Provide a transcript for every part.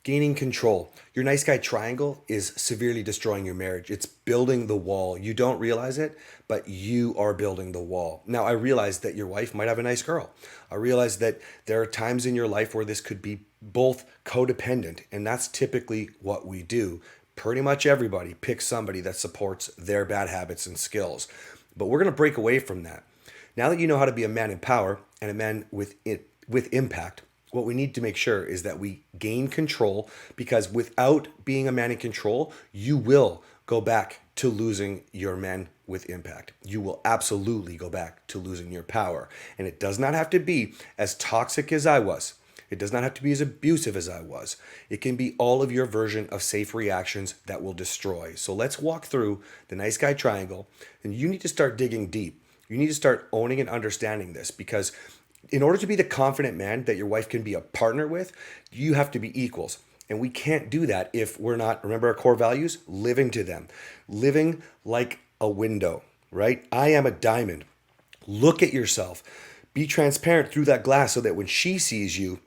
Gaining control. Your nice guy triangle is severely destroying your marriage. It's building the wall. You don't realize it, but you are building the wall. Now, I realize that your wife might have a nice girl. I realize that there are times in your life where this could be both codependent, and that's typically what we do. Pretty much everybody picks somebody that supports their bad habits and skills. But we're going to break away from that. Now that you know how to be a man in power and a man with impact, what we need to make sure is that we gain control, because without being a man in control, you will go back to losing your man with impact. You will absolutely go back to losing your power. And it does not have to be as toxic as I was. It does not have to be as abusive as I was. It can be all of your version of safe reactions that will destroy. So let's walk through the nice guy triangle, and you need to start digging deep. You need to start owning and understanding this, because in order to be the confident man that your wife can be a partner with, you have to be equals. And we can't do that if we're not, remember our core values, living to them, living like a window, right? I am a diamond. Look at yourself. Be transparent through that glass so that when she sees you,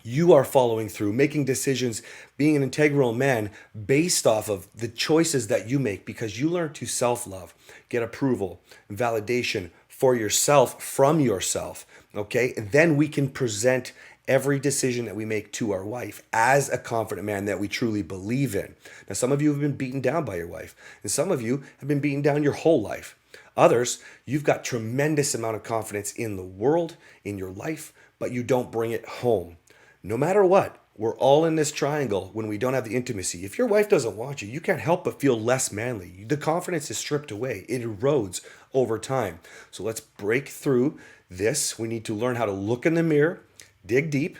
you are following through, making decisions, being an integral man based off of the choices that you make, because you learn to self-love, get approval, validation for yourself from yourself, okay? And then we can present every decision that we make to our wife as a confident man that we truly believe in. Now, some of you have been beaten down by your wife, and some of you have been beaten down your whole life. Others, you've got tremendous amount of confidence in the world, in your life, but you don't bring it home. No matter what, we're all in this triangle when we don't have the intimacy. If your wife doesn't want you, you can't help but feel less manly. The confidence is stripped away. It erodes over time. So let's break through this. We need to learn how to look in the mirror, dig deep.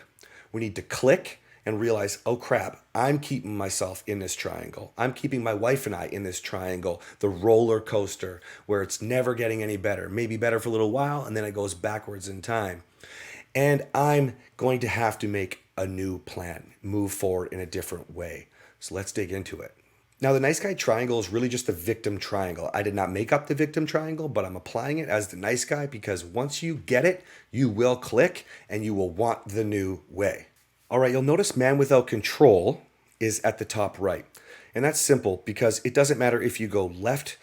We need to click and realize, oh crap, I'm keeping myself in this triangle. I'm keeping my wife and I in this triangle, the roller coaster where it's never getting any better. Maybe better for a little while, and then it goes backwards in time. And I'm going to have to make a new plan, move forward in a different way. So let's dig into it. Now, the nice guy triangle is really just the victim triangle. I did not make up the victim triangle, but I'm applying it as the nice guy, because once you get it, you will click and you will want the new way. All right, you'll notice man without control is at the top right. And that's simple, because it doesn't matter if you go left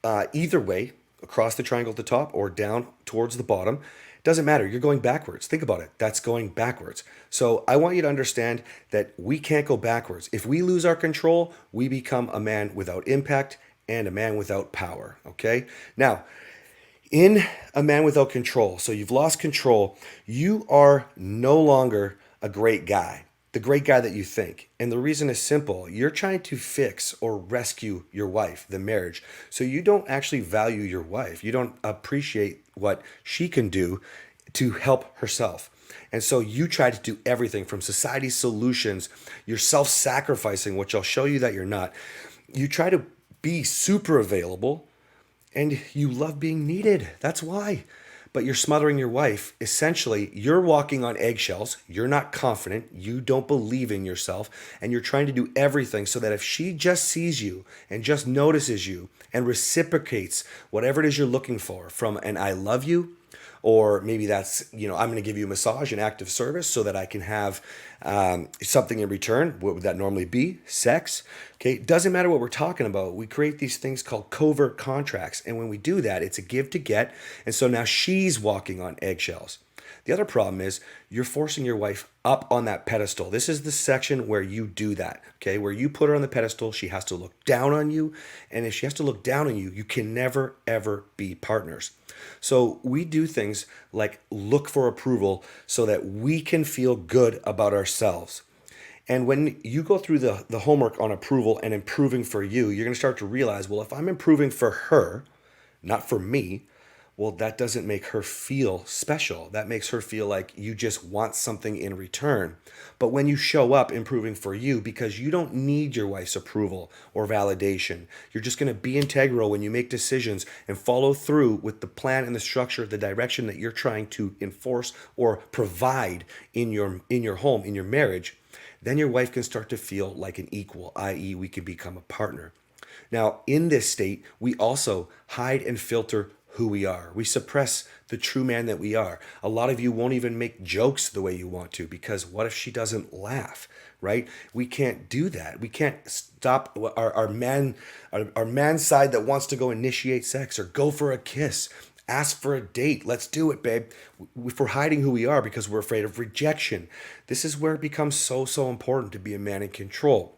either way across the triangle at the top or down towards the bottom. Doesn't matter. You're going backwards. Think about it. That's going backwards. So I want you to understand that we can't go backwards. If we lose our control, we become a man without impact and a man without power. Okay? Now, in a man without control, so you've lost control, you are no longer a great guy, the great guy that you think. And the reason is simple. You're trying to fix or rescue your wife, the marriage. So you don't actually value your wife. You don't appreciate what she can do to help herself. And so you try to do everything from society's solutions. You're self-sacrificing, which I'll show you that you're not. You try to be super available, and you love being needed. That's why. But you're smothering your wife. Essentially, you're walking on eggshells. You're not confident. You don't believe in yourself. And you're trying to do everything so that if she just sees you and just notices you and reciprocates whatever it is you're looking for, from an I love you, or maybe that's, I'm going to give you a massage, an act of service, so that I can have something in return. What would that normally be? Sex. Okay, it doesn't matter what we're talking about. We create these things called covert contracts. And when we do that, it's a give to get. And so now she's walking on eggshells. The other problem is you're forcing your wife up on that pedestal. This is the section where you do that, okay? Where you put her on the pedestal, she has to look down on you. And if she has to look down on you, you can never, ever be partners. So we do things like look for approval so that we can feel good about ourselves. And when you go through the homework on approval and improving for you, you're going to start to realize, well, if I'm improving for her, not for me, well, that doesn't make her feel special. That makes her feel like you just want something in return. But when you show up improving for you, because you don't need your wife's approval or validation, you're just going to be integral when you make decisions and follow through with the plan and the structure, the direction that you're trying to enforce or provide in your home, in your marriage, then your wife can start to feel like an equal, i.e., we can become a partner. Now, in this state, we also hide and filter who we are. We suppress the true man that we are. A lot of you won't even make jokes the way you want to because what if she doesn't laugh, right? We can't do that. We can't stop our man side that wants to go initiate sex or go for a kiss. Ask for a date. Let's do it, babe. If we're hiding who we are because we're afraid of rejection, this is where it becomes so important to be a man in control.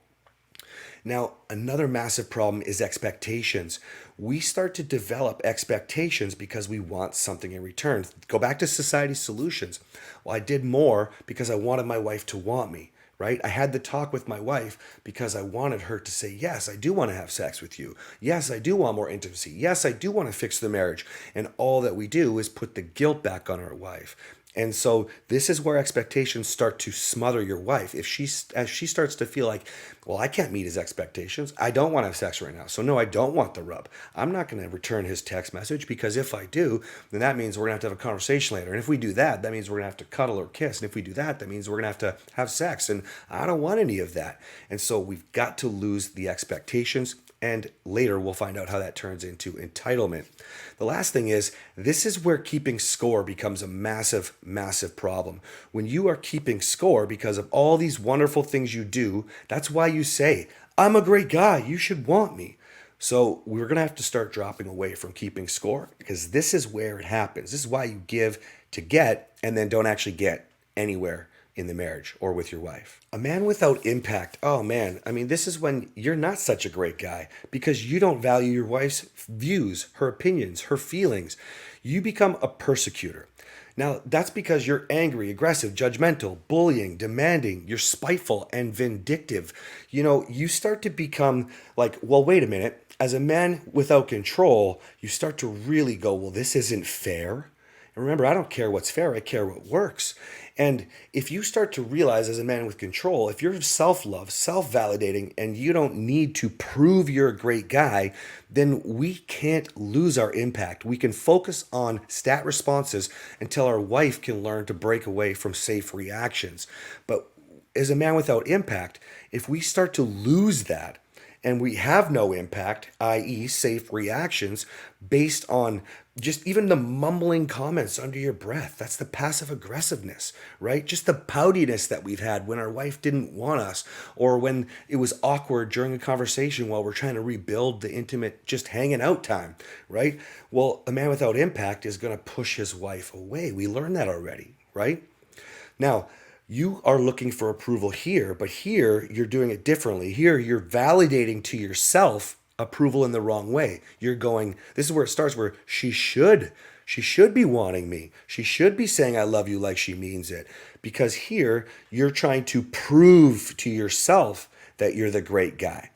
Now, another massive problem is expectations. We start to develop expectations because we want something in return. Go back to society's solutions. Well, I did more because I wanted my wife to want me, right? I had the talk with my wife because I wanted her to say, yes, I do want to have sex with you. Yes, I do want more intimacy. Yes, I do want to fix the marriage. And all that we do is put the guilt back on our wife. And so this is where expectations start to smother your wife. As she starts to feel like, well, I can't meet his expectations. I don't want to have sex right now. So no, I don't want the rub. I'm not going to return his text message because if I do, then that means we're going to have a conversation later. And if we do that, that means we're going to have to cuddle or kiss. And if we do that, that means we're going to have sex. And I don't want any of that. And so we've got to lose the expectations. And later we'll find out how that turns into entitlement. The last thing is, this is where keeping score becomes a massive, massive problem. When you are keeping score because of all these wonderful things you do, that's why you say, I'm a great guy, you should want me. So we're going to have to start dropping away from keeping score because this is where it happens. This is why you give to get and then don't actually get anywhere in the marriage or with your wife. A man without impact, oh man, I mean, this is when you're not such a great guy because you don't value your wife's views, her opinions, her feelings. You become a persecutor. Now, that's because you're angry, aggressive, judgmental, bullying, demanding, you're spiteful and vindictive. You start to become like, well, wait a minute. As a man without control, you start to really go, well, this isn't fair. And remember, I don't care what's fair, I care what works. And if you start to realize as a man with control, if you're self-love, self-validating, and you don't need to prove you're a great guy, then we can't lose our impact. We can focus on stat responses until our wife can learn to break away from safe reactions. But as a man without impact, if we start to lose that, and we have no impact, i.e. safe reactions, based on just even the mumbling comments under your breath. That's the passive aggressiveness, right? Just the poutiness that we've had when our wife didn't want us or when it was awkward during a conversation while we're trying to rebuild the intimate, just hanging out time, right? Well, a man without impact is going to push his wife away. We learned that already, right? Now, you are looking for approval here, but here you're doing it differently. Here you're validating to yourself approval in the wrong way. You're going, this is where it starts, where she should be wanting me. She should be saying I love you like she means it. Because here you're trying to prove to yourself that you're the great guy.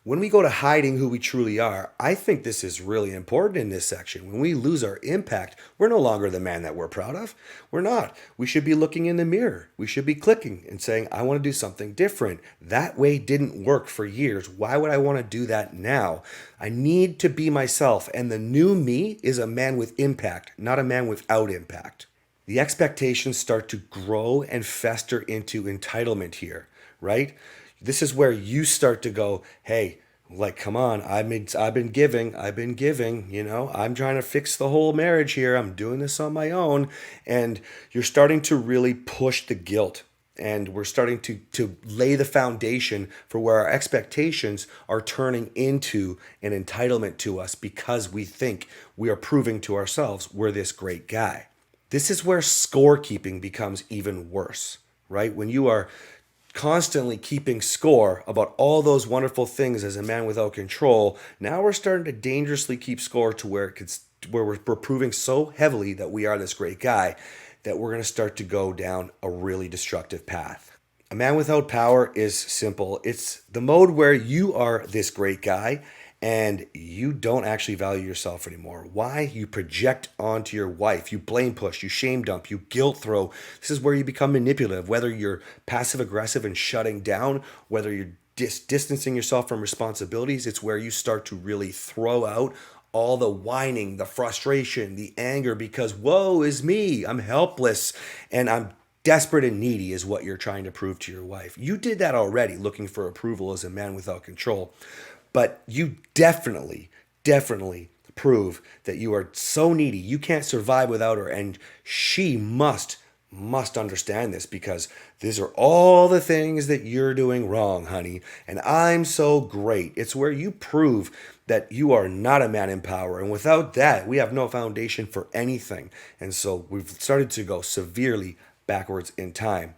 When we go to hiding who we truly are, I think this is really important in this section. When we lose our impact, we're no longer the man that we're proud of. We're not. We should be looking in the mirror. We should be clicking and saying, I want to do something different. That way didn't work for years. Why would I want to do that now? I need to be myself. And the new me is a man with impact, not a man without impact. The expectations start to grow and fester into entitlement here, right? This is where you start to go, hey, like, come on, I've been giving, I'm trying to fix the whole marriage here. I'm doing this on my own. And you're starting to really push the guilt. And we're starting to lay the foundation for where our expectations are turning into an entitlement to us because we think we are proving to ourselves we're this great guy. This is where scorekeeping becomes even worse, right? When you are constantly keeping score about all those wonderful things as a man without control, now we're starting to dangerously keep score to where we're proving so heavily that we are this great guy that we're going to start to go down a really destructive path. A man without power is simple. It's the mode where you are this great guy and you don't actually value yourself anymore. Why? You project onto your wife. You blame push, you shame dump, you guilt throw. This is where you become manipulative, whether you're passive aggressive and shutting down, whether you're distancing yourself from responsibilities. It's where you start to really throw out all the whining, the frustration, the anger because woe is me, I'm helpless, and I'm desperate and needy is what you're trying to prove to your wife. You did that already, looking for approval as a man without control. But you definitely prove that you are so needy, you can't survive without her, and she must understand this because these are all the things that you're doing wrong, honey, and I'm so great. It's where you prove that you are not a man in power, and without that, we have no foundation for anything. And so we've started to go severely backwards in time.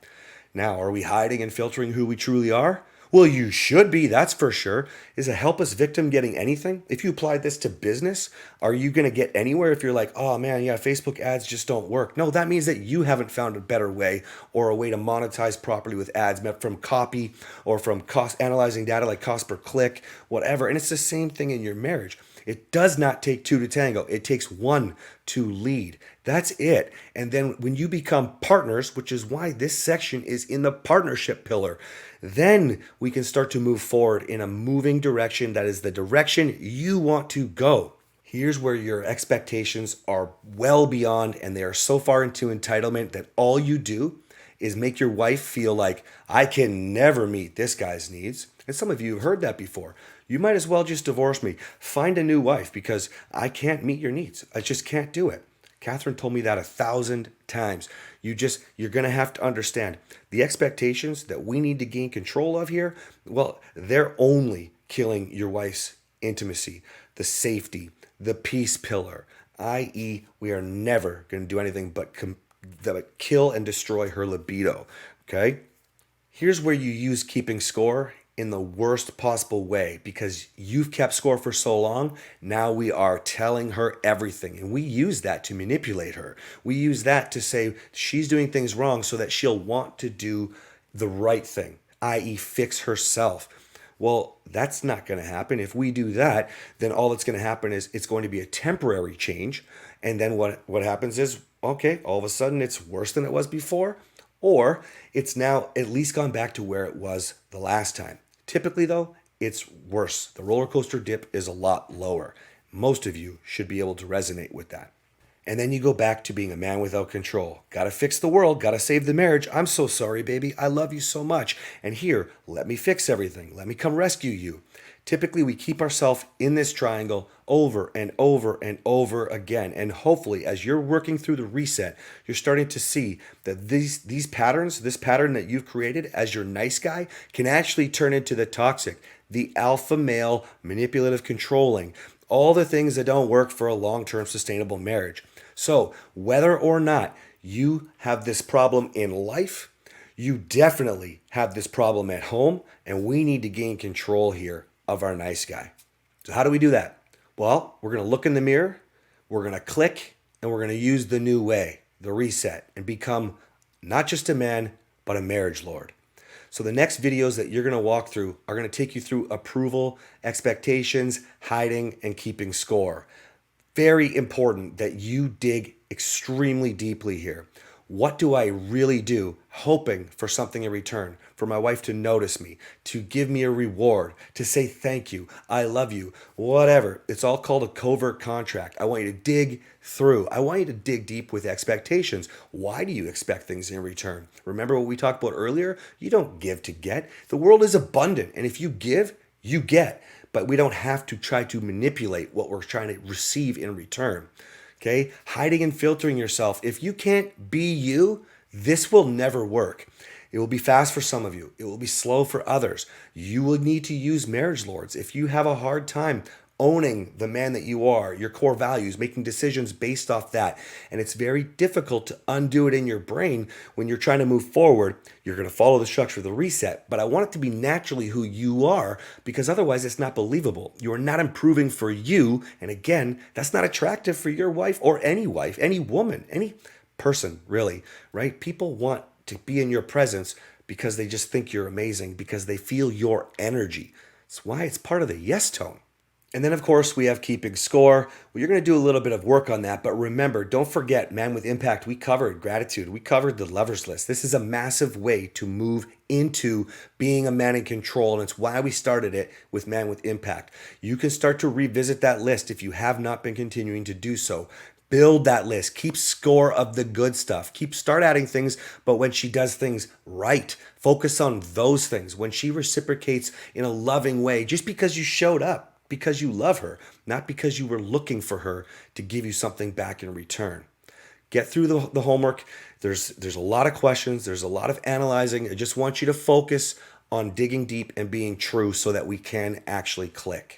Now, are we hiding and filtering who we truly are? Well, you should be, that's for sure. Is a helpless victim getting anything? If you applied this to business, are you going to get anywhere if you're like, oh man, yeah, Facebook ads just don't work? No, that means that you haven't found a better way or a way to monetize properly with ads from copy or from cost analyzing data like cost per click, whatever. And it's the same thing in your marriage. It does not take two to tango. It takes one to lead. That's it. And then when you become partners, which is why this section is in the partnership pillar, then we can start to move forward in a moving direction that is the direction you want to go. Here's where your expectations are well beyond and they are so far into entitlement that all you do is make your wife feel like, I can never meet this guy's needs. And some of you have heard that before. You might as well just divorce me. Find a new wife because I can't meet your needs. I just can't do it. Catherine told me that 1,000 times. You're going to have to understand the expectations that we need to gain control of here. Well, they're only killing your wife's intimacy, the safety, the peace pillar, i.e., we are never going to do anything but kill and destroy her libido. Okay? Here's where you use keeping score in the worst possible way because you've kept score for so long. Now we are telling her everything. And we use that to manipulate her. We use that to say she's doing things wrong so that she'll want to do the right thing, i.e., fix herself. Well, that's not going to happen. If we do that, then all that's going to happen is it's going to be a temporary change. And then what happens is, okay, all of a sudden it's worse than it was before, or it's now at least gone back to where it was the last time. Typically, though, it's worse. The roller coaster dip is a lot lower. Most of you should be able to resonate with that. And then you go back to being a man without control. Gotta fix the world, gotta save the marriage. I'm so sorry, baby. I love you so much. And here, let me fix everything. Let me come rescue you. Typically, we keep ourselves in this triangle over and over and over again. And hopefully, as you're working through the reset, you're starting to see that these patterns, this pattern that you've created as your nice guy, can actually turn into the toxic, the alpha male, manipulative, controlling, all the things that don't work for a long-term sustainable marriage. So whether or not you have this problem in life, you definitely have this problem at home, and we need to gain control here of our nice guy. So how do we do that? Well, we're going to look in the mirror, we're going to click, and we're going to use the new way, the reset, and become not just a man, but a marriage lord. So the next videos that you're going to walk through are going to take you through approval, expectations, hiding, and keeping score. Very important that you dig extremely deeply here. What do I really do, hoping for something in return, for my wife to notice me, to give me a reward, to say thank you, I love you, whatever. It's all called a covert contract. I want you to dig through. I want you to dig deep with expectations. Why do you expect things in return? Remember what we talked about earlier? You don't give to get. The world is abundant, and if you give, you get. But we don't have to try to manipulate what we're trying to receive in return. Okay? Hiding and filtering yourself. If you can't be you, this will never work. It will be fast for some of you. It will be slow for others. You will need to use marriage lords. If you have a hard time owning the man that you are, your core values, making decisions based off that, and it's very difficult to undo it in your brain when you're trying to move forward, you're going to follow the structure of the reset. But I want it to be naturally who you are, because otherwise it's not believable. You are not improving for you. And again, that's not attractive for your wife, any woman, any person, really, right? People want to be in your presence because they just think you're amazing, because they feel your energy. That's why it's part of the yes tone. And then, of course, we have keeping score. Well, you're going to do a little bit of work on that. But remember, don't forget, Man with Impact, we covered gratitude. We covered the lover's list. This is a massive way to move into being a man in control. And it's why we started it with Man with Impact. You can start to revisit that list if you have not been continuing to do so. Build that list. Keep score of the good stuff. Start adding things, but when she does things right, focus on those things. When she reciprocates in a loving way, just because you showed up. because you love her, not because you were looking for her to give you something back in return. Get through the homework. There's a lot of questions. There's a lot of analyzing. I just want you to focus on digging deep and being true so that we can actually click.